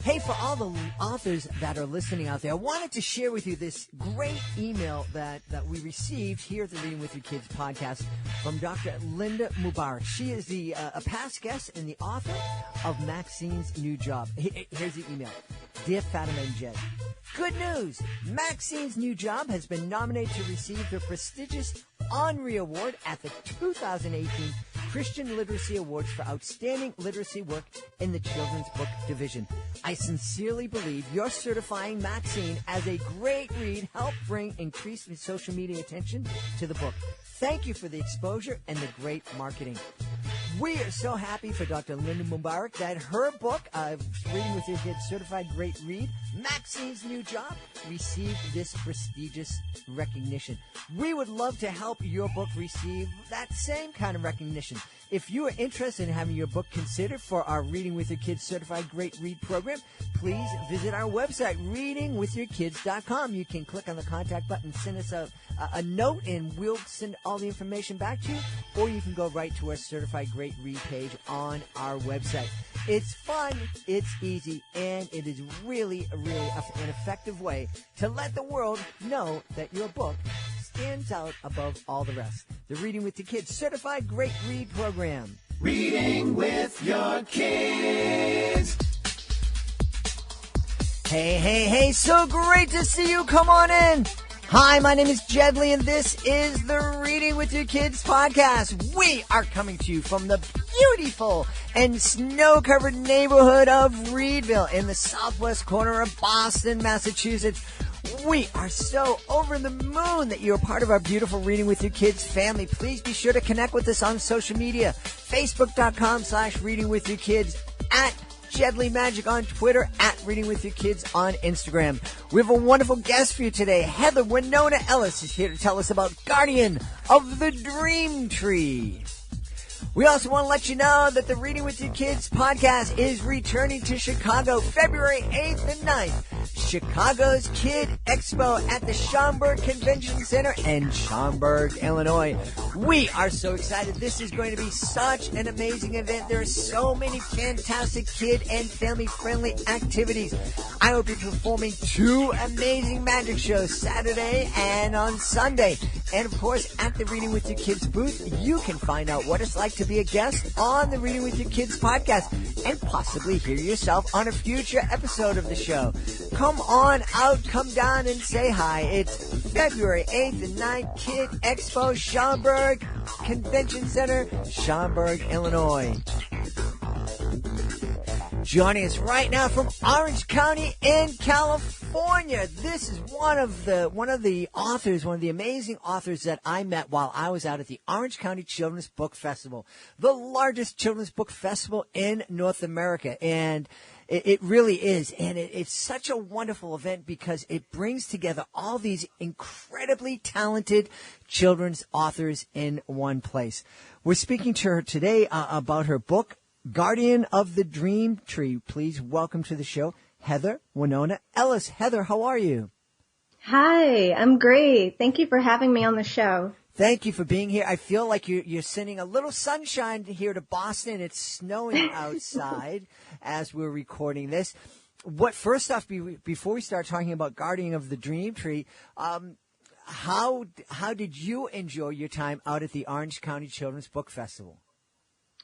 Hey, for all the authors that are listening out there, I wanted to share with you this great email that we received here at the Reading with Your Kids podcast from Dr. Linda Mubarak. She is a past guest and the author of Maxine's New Job. Here's the email. Dear Fatima and Jed, good news! Maxine's New Job has been nominated to receive the prestigious Henri Award at the 2018 Christian Literacy Awards for Outstanding Literacy Work in the Children's Book Division. I sincerely believe your certifying Maxine as a great read helped bring increased social media attention to the book. Thank you for the exposure and the great marketing. We are so happy for Dr. Linda Mubarak that her book, Reading with Your Kids Certified Great Read, Maxine's New Job, received this prestigious recognition. We would love to help your book receive that same kind of recognition. If you are interested in having your book considered for our Reading with Your Kids Certified Great Read program, please visit our website, readingwithyourkids.com. You can click on the contact button, send us a note, and we'll send all the information back to you, or you can go right to our Certified Great Read page on our website. It's fun, it's easy, and it is really an effective way to let the world know that your book stands out above all the rest. The Reading with Your Kids Certified Great Read program. Reading with Your Kids. Hey, so great to see you. Come on in. Hi, my name is Jedley, and this is the Reading with Your Kids podcast. We are coming to you from the beautiful and snow-covered neighborhood of Reedville in the southwest corner of Boston, Massachusetts. We are so over the moon that you're part of our beautiful Reading with Your Kids family. Please be sure to connect with us on social media. Facebook.com/Reading with Your Kids, at Jedley Magic on Twitter, at Reading with Your Kids on Instagram. We have a wonderful guest for you today. Heather Wenonah Ellis is here to tell us about Guardian of the Dream Tree. We also want to let you know that the Reading with Your Kids podcast is returning to Chicago February 8th and 9th. Chicago's Kid Expo at the Schaumburg Convention Center in Schaumburg, Illinois. We are so excited. This is going to be such an amazing event. There are so many fantastic kid and family-friendly activities. I will be performing 2 amazing magic shows Saturday and on Sunday. And, of course, at the Reading with Your Kids booth, you can find out what it's like to be a guest on the Reading with Your Kids podcast and possibly hear yourself on a future episode of the show. Come on out, come down and say hi. It's February 8th and 9th, Kid Expo, Schaumburg Convention Center, Schaumburg, Illinois. Joining us right now from Orange County in California. This is one of the amazing authors that I met while I was out at the Orange County Children's Book Festival, the largest children's book festival in North America. And it really is. And it's such a wonderful event because it brings together all these incredibly talented children's authors in one place. We're speaking to her today about her book, Guardian of the Dream Tree. Please welcome to the show, Heather Wenonah Ellis. Heather, how are you? Hi, I'm great. Thank you for having me on the show. Thank you for being here. I feel like you're sending a little sunshine here to Boston. It's snowing outside as we're recording this. First off, before we start talking about Guardian of the Dream Tree, how did you enjoy your time out at the Orange County Children's Book Festival?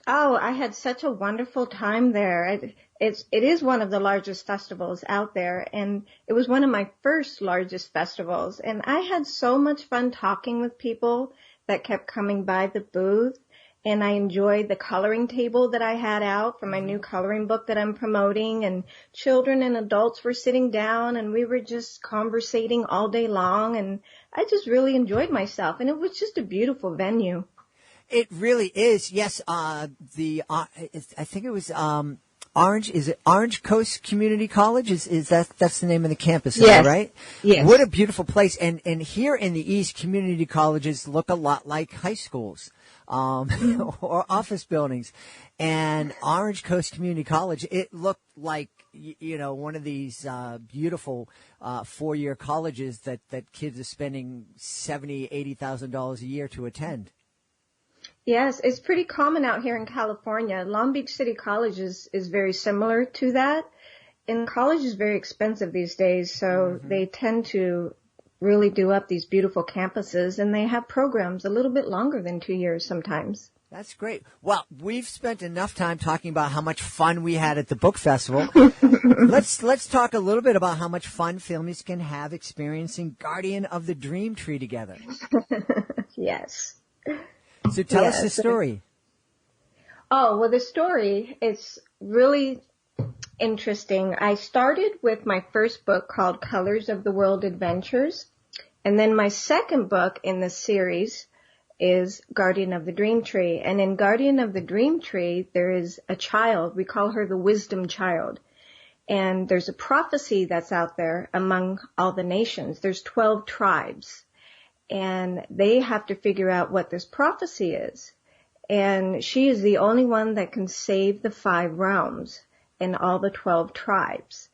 Oh, I had such a wonderful time there. It is one of the largest festivals out there, and it was one of my first largest festivals. And I had so much fun talking with people that kept coming by the booth, and I enjoyed the coloring table that I had out for my new coloring book that I'm promoting, and children and adults were sitting down, and we were just conversating all day long, and I just really enjoyed myself, and it was just a beautiful venue. It really is. Yes. I think it was, Orange. Is it Orange Coast Community College? That's the name of the campus? Is yes. That right? Yes. What a beautiful place. And here in the East, community colleges look a lot like high schools, or office buildings. And Orange Coast Community College, it looked like, one of these, beautiful, 4-year colleges that kids are spending $70,000, $80,000 a year to attend. Yes, it's pretty common out here in California. Long Beach City College is very similar to that. and college is very expensive these days, so they tend to really do up these beautiful campuses, and they have programs a little bit longer than 2 years sometimes. That's great. Well, we've spent enough time talking about how much fun we had at the book festival. Let's talk a little bit about how much fun families can have experiencing Guardian of the Dream Tree together. Yes. So tell us the story. Oh, well, the story is really interesting. I started with my first book called Colors of the World Adventures, and then my second book in the series is Guardian of the Dream Tree. And in Guardian of the Dream Tree, there is a child. We call her the Wisdom Child. And there's a prophecy that's out there among all the nations. There's 12 tribes. And they have to figure out what this prophecy is. And she is the only one that can save the 5 realms in all the 12 tribes.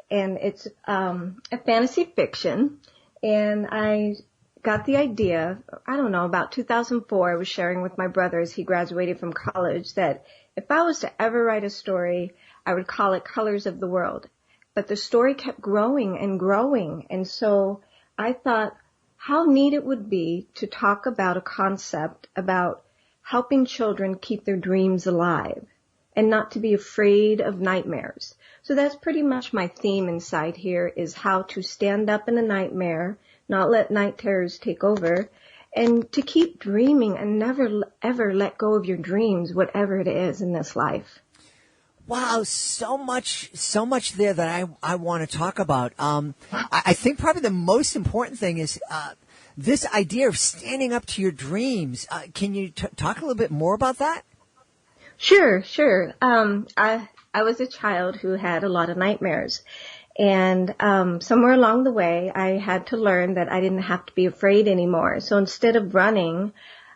And it's a fantasy fiction. And I got the idea, I don't know, about 2004, I was sharing with my brother as he graduated from college that if I was to ever write a story, I would call it Colors of the World. But the story kept growing and growing. And so I thought how neat it would be to talk about a concept about helping children keep their dreams alive and not to be afraid of nightmares. So that's pretty much my theme inside here, is how to stand up in a nightmare, not let night terrors take over, and to keep dreaming and never ever let go of your dreams, whatever it is in this life. Wow, so much there that I want to talk about. I think probably the most important thing is this idea of standing up to your dreams. Can you talk a little bit more about that? Sure. I was a child who had a lot of nightmares. And somewhere along the way, I had to learn that I didn't have to be afraid anymore. So instead of running,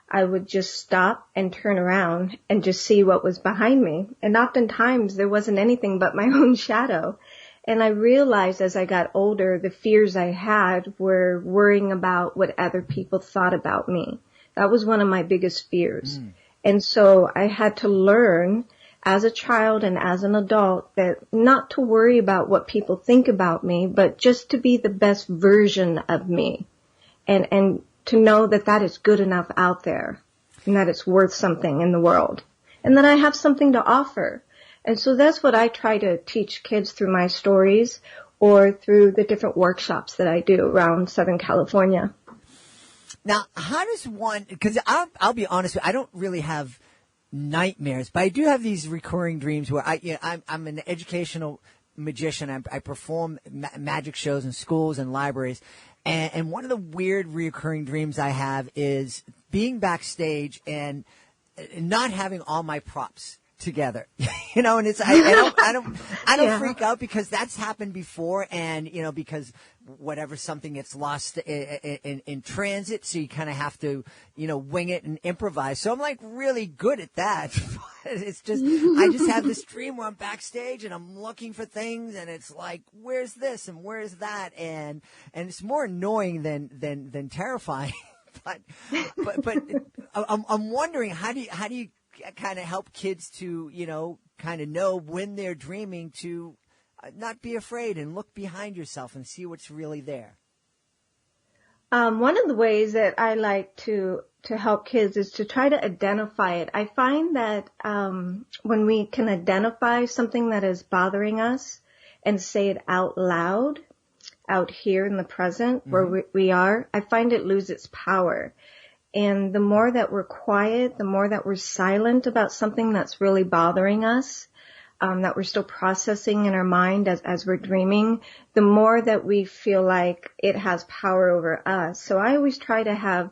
I would just stop and turn around and just see what was behind me. And oftentimes there wasn't anything but my own shadow. And I realized as I got older, the fears I had were worrying about what other people thought about me. That was one of my biggest fears. And so I had to learn as a child and as an adult that not to worry about what people think about me, but just to be the best version of me. And to know that that is good enough out there and that it's worth something in the world and that I have something to offer. And so that's what I try to teach kids through my stories or through the different workshops that I do around Southern California. Now, how does one, because I'll be honest with you, I don't really have nightmares, but I do have these recurring dreams where I'm an educational magician. I perform magic shows in schools and libraries. And one of the weird recurring dreams I have is being backstage and not having all my props together, and it's, I don't freak out because that's happened before. And, because something gets lost in transit. So you kind of have to, wing it and improvise. So I'm like really good at that. It's just, I just have this dream where I'm backstage and I'm looking for things and it's like, where's this and where's that? And it's more annoying than terrifying. but I'm wondering, how do you kind of help kids to, kind of know when they're dreaming to not be afraid and look behind yourself and see what's really there? One of the ways that I like to help kids is to try to identify it. I find that when we can identify something that is bothering us and say it out loud, out here in the present where we are, I find it lose its power. And the more that we're quiet, the more that we're silent about something that's really bothering us, that we're still processing in our mind as we're dreaming, the more that we feel like it has power over us. So I always try to have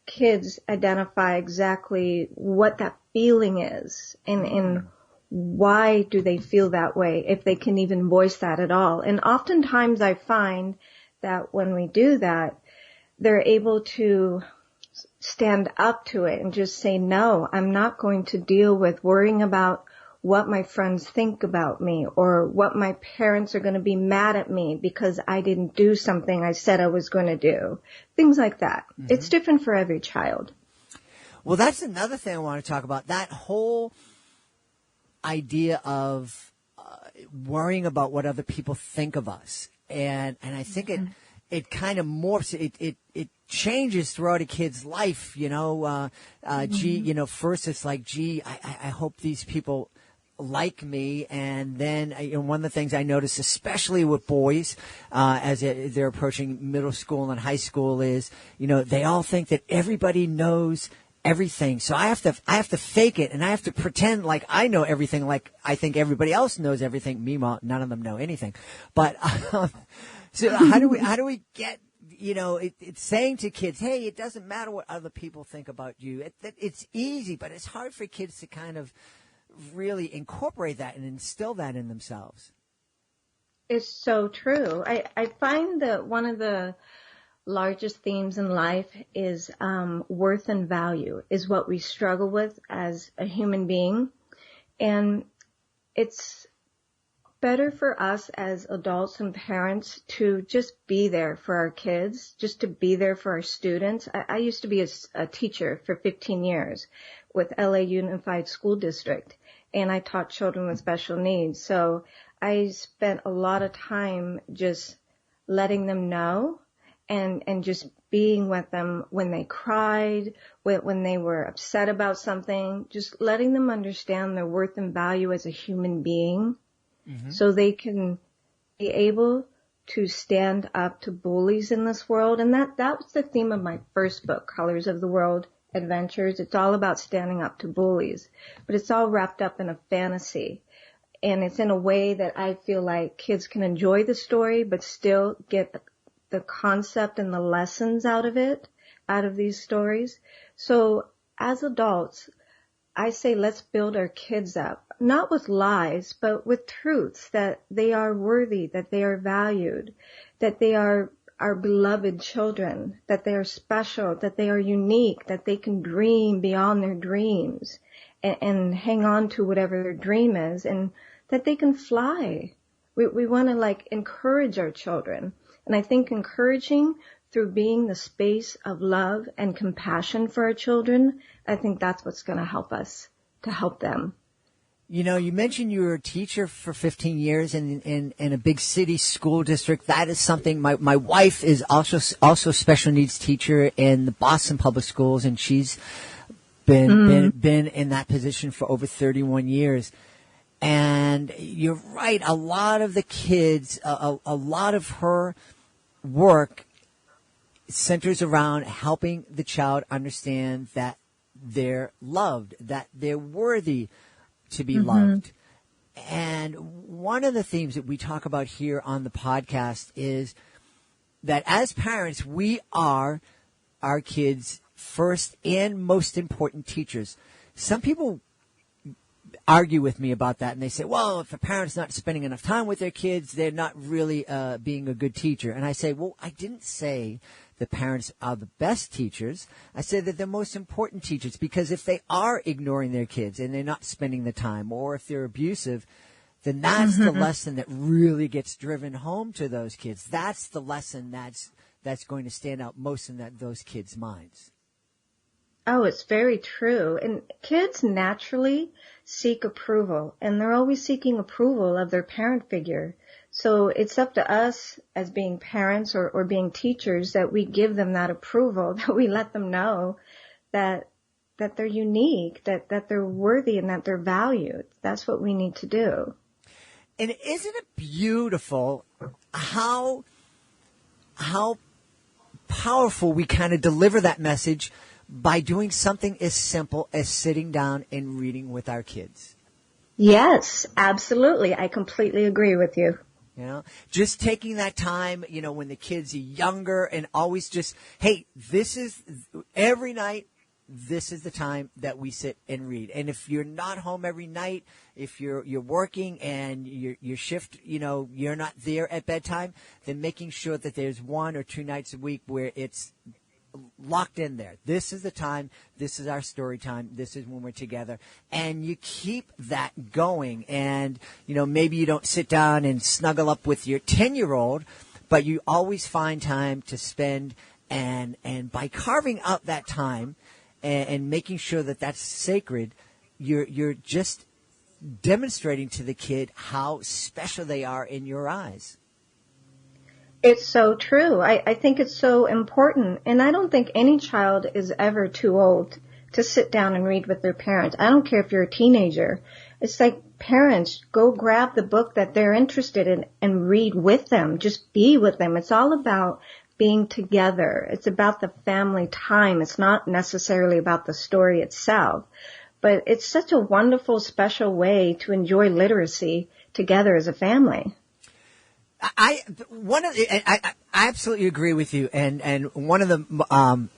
kids identify exactly what that feeling is and why do they feel that way, if they can even voice that at all. And oftentimes I find that when we do that, they're able to stand up to it and just say, no, I'm not going to deal with worrying about what my friends think about me or what my parents are going to be mad at me because I didn't do something I said I was going to do. Things like that. It's different for every child. Well, that's another thing I want to talk about. That whole idea of worrying about what other people think of us. And I think it kind of morphs. It changes throughout a kid's life, first it's like, I hope these people like me. And then one of the things I notice, especially with boys, as they're approaching middle school and high school is, they all think that everybody knows everything. So I have to fake it, and I have to pretend like I know everything, like I think everybody else knows everything. Meanwhile, none of them know anything. But so how do we get, it's saying to kids, hey, it doesn't matter what other people think about you. It's easy, but it's hard for kids to kind of really incorporate that and instill that in themselves. It's so true. I find that one of the largest themes in life is worth and value is what we struggle with as a human being. And it's better for us as adults and parents to just be there for our kids, just to be there for our students. I used to be a teacher for 15 years with LA Unified School District, and I taught children with special needs. So I spent a lot of time just letting them know and just being with them when they cried, when they were upset about something, just letting them understand their worth and value as a human being. So they can be able to stand up to bullies in this world. And that was the theme of my first book, Colors of the World Adventures. It's all about standing up to bullies, but it's all wrapped up in a fantasy. And it's in a way that I feel like kids can enjoy the story, but still get the concept and the lessons out of these stories. So as adults, I say let's build our kids up, not with lies, but with truths that they are worthy, that they are valued, that they are our beloved children, that they are special, that they are unique, that they can dream beyond their dreams and hang on to whatever their dream is, and that they can fly. We want to encourage our children. And I think encouraging through being the space of love and compassion for our children, I think that's what's going to help us to help them. You mentioned you were a teacher for 15 years in a big city school district. That is something my wife is also a special needs teacher in the Boston Public Schools, and she's been in that position for over 31 years. And you're right, a lot of the kids, a lot of her work centers around helping the child understand that they're loved, that they're worthy to be loved. And one of the themes that we talk about here on the podcast is that as parents, we are our kids' first and most important teachers. Some people argue with me about that, and they say, well, if a parent's not spending enough time with their kids, they're not really being a good teacher. And I say, well, I didn't say the parents are the best teachers. I say that they're most important teachers, because if they are ignoring their kids and they're not spending the time, or if they're abusive, then that's the lesson that really gets driven home to those kids. That's the lesson that's going to stand out most in those kids' minds. Oh, it's very true. And kids naturally seek approval, and they're always seeking approval of their parent figure. So it's up to us as being parents or being teachers that we give them that approval, that we let them know that they're unique, that they're worthy, and that they're valued. That's what we need to do. And isn't it beautiful how powerful we kind of deliver that message by doing something as simple as sitting down and reading with our kids? Yes, absolutely. I completely agree with you. Just taking that time, when the kids are younger, and always just, hey, every night, this is the time that we sit and read. And if you're not home every night, if you're working and your shift, you're not there at bedtime, then making sure that there's 1 or 2 nights a week where it's locked in there. This is the time. This is our story time. This is when we're together. And you keep that going. And, maybe you don't sit down and snuggle up with your 10-year-old, but you always find time to spend. And by carving out that time and making sure that that's sacred, you're just demonstrating to the kid how special they are in your eyes. It's so true. I think it's so important. And I don't think any child is ever too old to sit down and read with their parents. I don't care if you're a teenager. It's like, parents, go grab the book that they're interested in and read with them. Just be with them. It's all about being together. It's about the family time. It's not necessarily about the story itself. But it's such a wonderful, special way to enjoy literacy together as a family. I absolutely agree with you. And one of the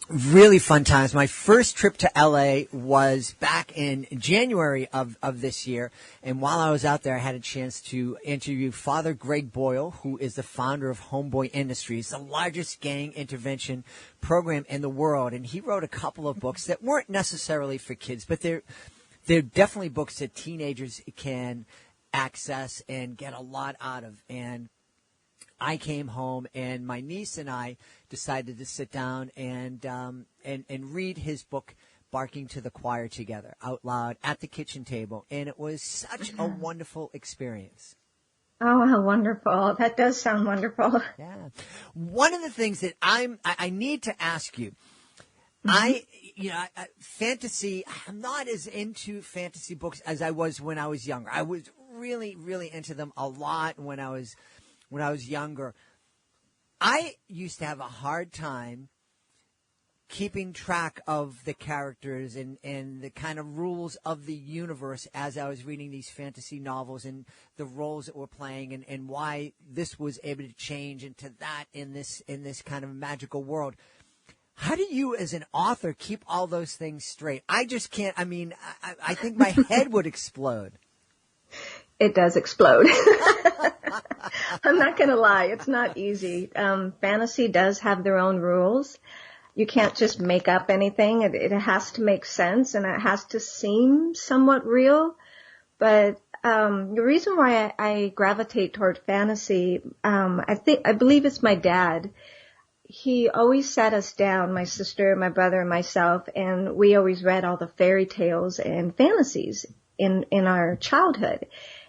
really fun times, my first trip to LA was back in January of this year. And while I was out there, I had a chance to interview Father Greg Boyle, who is the founder of Homeboy Industries, the largest gang intervention program in the world. And he wrote a couple of books that weren't necessarily for kids, but they're definitely books that teenagers can access and get a lot out of. And I came home, and my niece and I decided to sit down and read his book, Barking to the Choir, together out loud at the kitchen table. And it was such a wonderful experience. Oh, how wonderful. That does sound wonderful. Yeah. One of the things that I need to ask you, fantasy, I'm not as into fantasy books as I was when I was younger. I was really, really into them a lot when I was younger. I used to have a hard time keeping track of the characters and the kind of rules of the universe as I was reading these fantasy novels and the roles that we're playing and why this was able to change into that in this kind of magical world. How do you, as an author, keep all those things straight? I just can't. I mean, I think my head would explode. It does explode. I'm not going to lie. It's not easy. Fantasy does have their own rules. You can't just make up anything. It has to make sense, and it has to seem somewhat real. But the reason why I gravitate toward fantasy, I believe it's my dad. He always sat us down, my sister, my brother, and myself, and we always read all the fairy tales and fantasies in our childhood.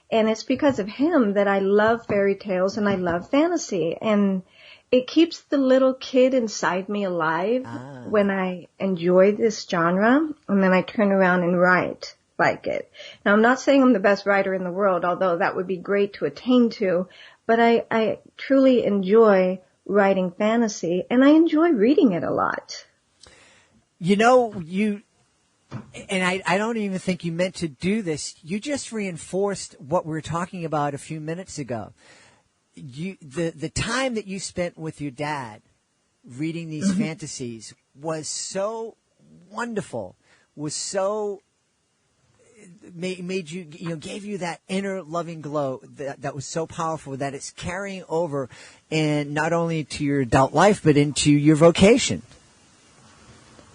And it's because of him that I love fairy tales and I love fantasy. And it keeps the little kid inside me alive when I enjoy this genre, and then I turn around and write like it. Now, I'm not saying I'm the best writer in the world, although that would be great to attain to, but I truly enjoy writing fantasy, and I enjoy reading it a lot. You know, and I don't even think you meant to do this. You just reinforced what we were talking about a few minutes ago. The time that you spent with your dad reading these fantasies was so wonderful, was so made you, gave you that inner loving glow that was so powerful that it's carrying over, and not only to your adult life but into your vocation.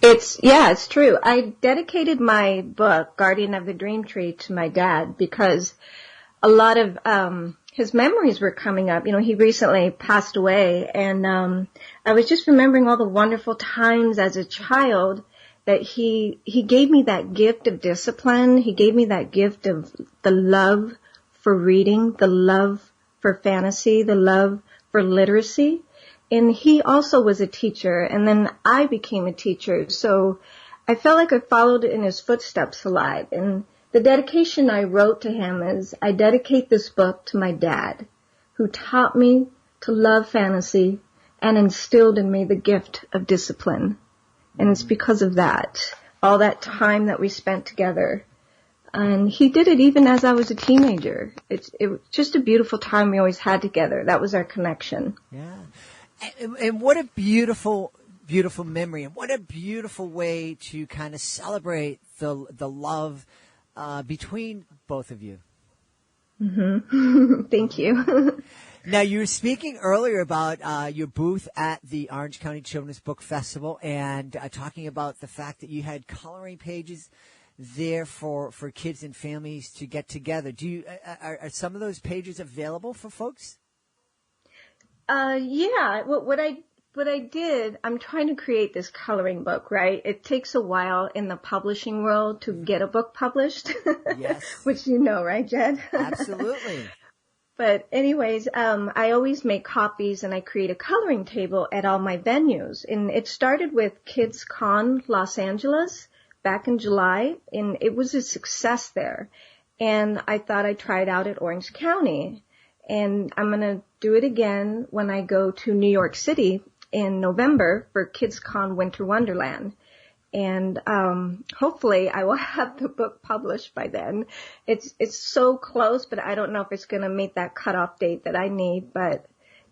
It's true. I dedicated my book, Guardian of the Dream Tree, to my dad because a lot of his memories were coming up. He recently passed away, and I was just remembering all the wonderful times as a child that he gave me that gift of discipline. He gave me that gift of the love for reading, the love for fantasy, the love for literacy. And he also was a teacher, and then I became a teacher. So I felt like I followed in his footsteps a lot. And the dedication I wrote to him is, I dedicate this book to my dad, who taught me to love fantasy and instilled in me the gift of discipline. And it's because of that, all that time that we spent together. And he did it even as I was a teenager. It was just a beautiful time we always had together. That was our connection. Yeah. And what a beautiful, beautiful memory, and what a beautiful way to kind of celebrate the love between both of you. Mm-hmm. Thank you. Now, you were speaking earlier about your booth at the Orange County Children's Book Festival, and talking about the fact that you had coloring pages there for kids and families to get together. Are some of those pages available for folks? Yeah. What I what I did, I'm trying to create this coloring book, right? It takes a while in the publishing world to get a book published. Yes. Which you know, right, Jed? Absolutely. But anyways, I always make copies and I create a coloring table at all my venues. And it started with Kids Con Los Angeles back in July, and it was a success there. And I thought I'd try it out at Orange County. And I'm going to do it again when I go to New York City in November for Kids Con Winter Wonderland. And hopefully I will have the book published by then. It's so close, but I don't know if it's going to meet that cutoff date that I need, but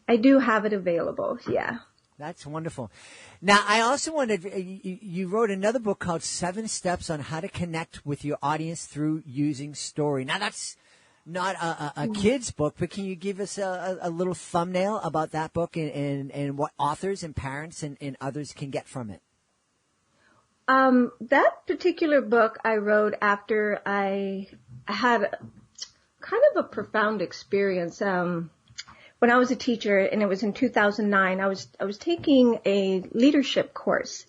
I do have it available. Yeah. That's wonderful. Now, I also wanted, you wrote another book called 7 Steps on How to Connect with Your Audience Through Using Story. Now, that's not a kid's book, but can you give us a little thumbnail about that book and what authors and parents and others can get from it? That particular book I wrote after I had kind of a profound experience. When I was a teacher, and it was in 2009, I was taking a leadership course,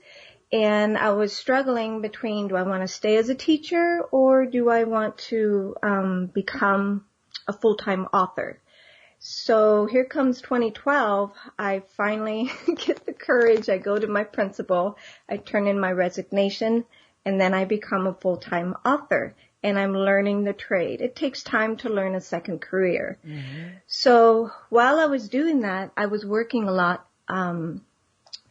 and I was struggling between, do I want to stay as a teacher or do I want to become a full-time author? So here comes 2012. I finally get the courage. I go to my principal. I turn in my resignation, and then I become a full-time author. And I'm learning the trade. It takes time to learn a second career. Mm-hmm. So while I was doing that, I was working a lot in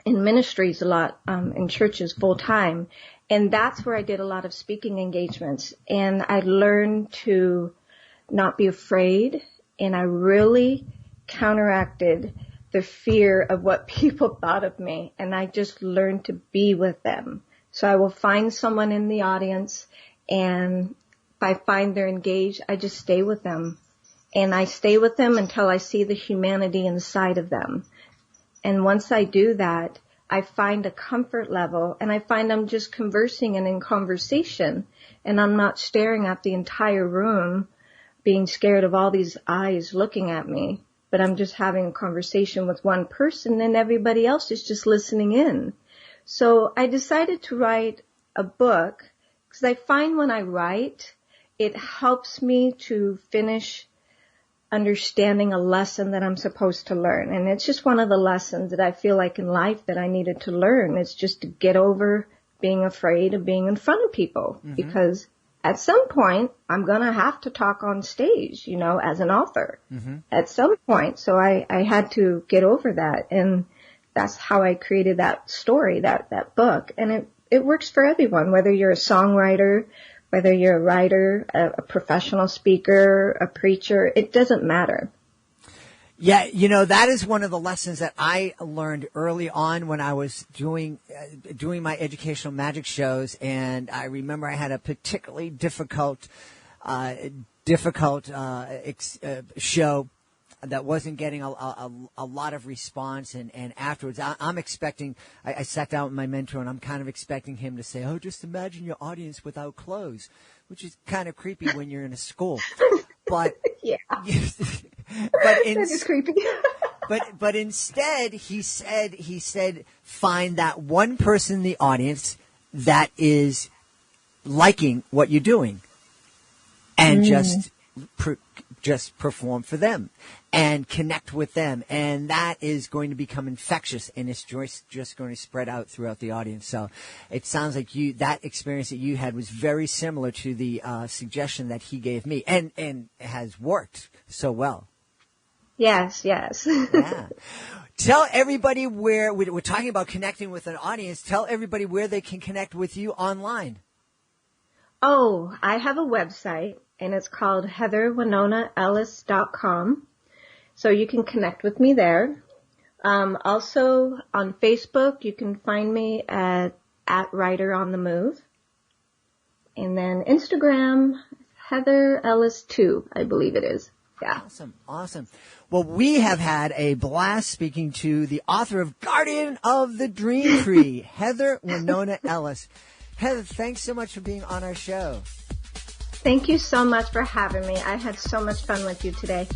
ministries, a lot in churches full time. And that's where I did a lot of speaking engagements. And I learned to not be afraid. And I really counteracted the fear of what people thought of me. And I just learned to be with them. So I will find someone in the audience, and if I find they're engaged, I just stay with them. And I stay with them until I see the humanity inside of them. And once I do that, I find a comfort level, and I find I'm just conversing and in conversation, and I'm not staring at the entire room, being scared of all these eyes looking at me, but I'm just having a conversation with one person, and everybody else is just listening in. So I decided to write a book, because I find when I write, it helps me to finish understanding a lesson that I'm supposed to learn. And it's just one of the lessons that I feel like in life that I needed to learn. It's just to get over being afraid of being in front of people. Mm-hmm. Because at some point, I'm going to have to talk on stage, you know, as an author. Mm-hmm. At some point. So I had to get over that. And that's how I created that story, that book. And it works for everyone, whether you're a songwriter, whether you're a writer, a professional speaker, a preacher, it doesn't matter. Yeah, you know, that is one of the lessons that I learned early on when I was doing my educational magic shows. And I remember I had a particularly difficult show that wasn't getting a lot of response, and afterwards I'm expecting, I sat down with my mentor, and I'm kind of expecting him to say, oh, just imagine your audience without clothes, which is kind of creepy when you're in a school. But yeah, that is creepy. but instead he said find that one person in the audience that is liking what you're doing, and just perform for them and connect with them. And that is going to become infectious, and it's just going to spread out throughout the audience. So it sounds like that experience that you had was very similar to the suggestion that he gave me, and has worked so well. Yes. Yeah. Tell everybody where we're talking about connecting with an audience. Tell everybody where they can connect with you online. Oh, I have a website, and it's called HeatherWenonaHellis.com. So you can connect with me there. Also on Facebook, you can find me at Writer on the Move. And then Instagram, Heather Ellis 2, I believe it is. Yeah. Awesome. Well, we have had a blast speaking to the author of Guardian of the Dream Tree, Heather Wenonah Ellis. Heather, thanks so much for being on our show. Thank you so much for having me. I had so much fun with you today.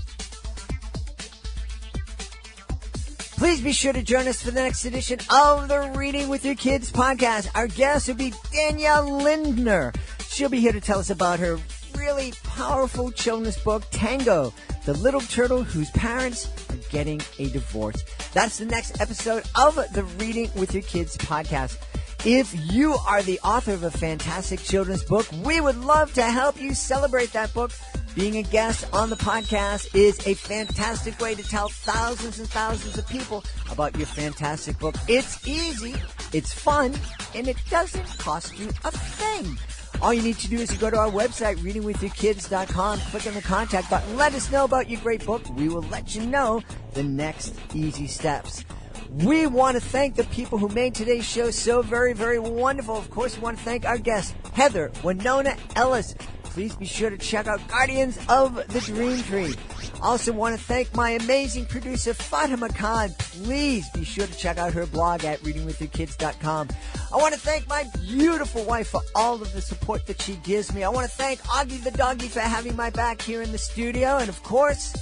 Please be sure to join us for the next edition of the Reading with Your Kids podcast. Our guest will be Danielle Lindner. She'll be here to tell us about her really powerful children's book, Tango, the little turtle whose parents are getting a divorce. That's the next episode of the Reading with Your Kids podcast. If you are the author of a fantastic children's book, we would love to help you celebrate that book. Being a guest on the podcast is a fantastic way to tell thousands and thousands of people about your fantastic book. It's easy, it's fun, and it doesn't cost you a thing. All you need to do is to go to our website, readingwithyourkids.com, click on the contact button, let us know about your great book. We will let you know the next easy steps. We want to thank the people who made today's show so very, very wonderful. Of course, we want to thank our guest, Heather Wenonah Ellis. Please be sure to check out Guardians of the Dream Tree. Also want to thank my amazing producer, Fatima Khan. Please be sure to check out her blog at readingwithyourkids.com. I want to thank my beautiful wife for all of the support that she gives me. I want to thank Augie the doggy for having my back here in the studio. And of course,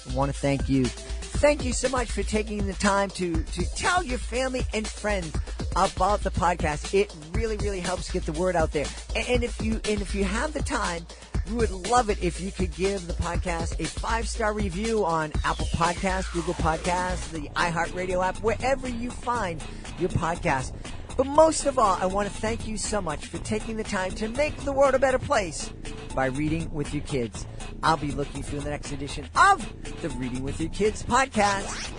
I want to thank you. Thank you so much for taking the time to tell your family and friends about the podcast. It really, really helps get the word out there. And if you have the time, we would love it if you could give the podcast a 5-star review on Apple Podcasts, Google Podcasts, the iHeartRadio app, wherever you find your podcast. But most of all, I want to thank you so much for taking the time to make the world a better place by reading with your kids. I'll be looking for you in the next edition of the Reading with Your Kids podcast.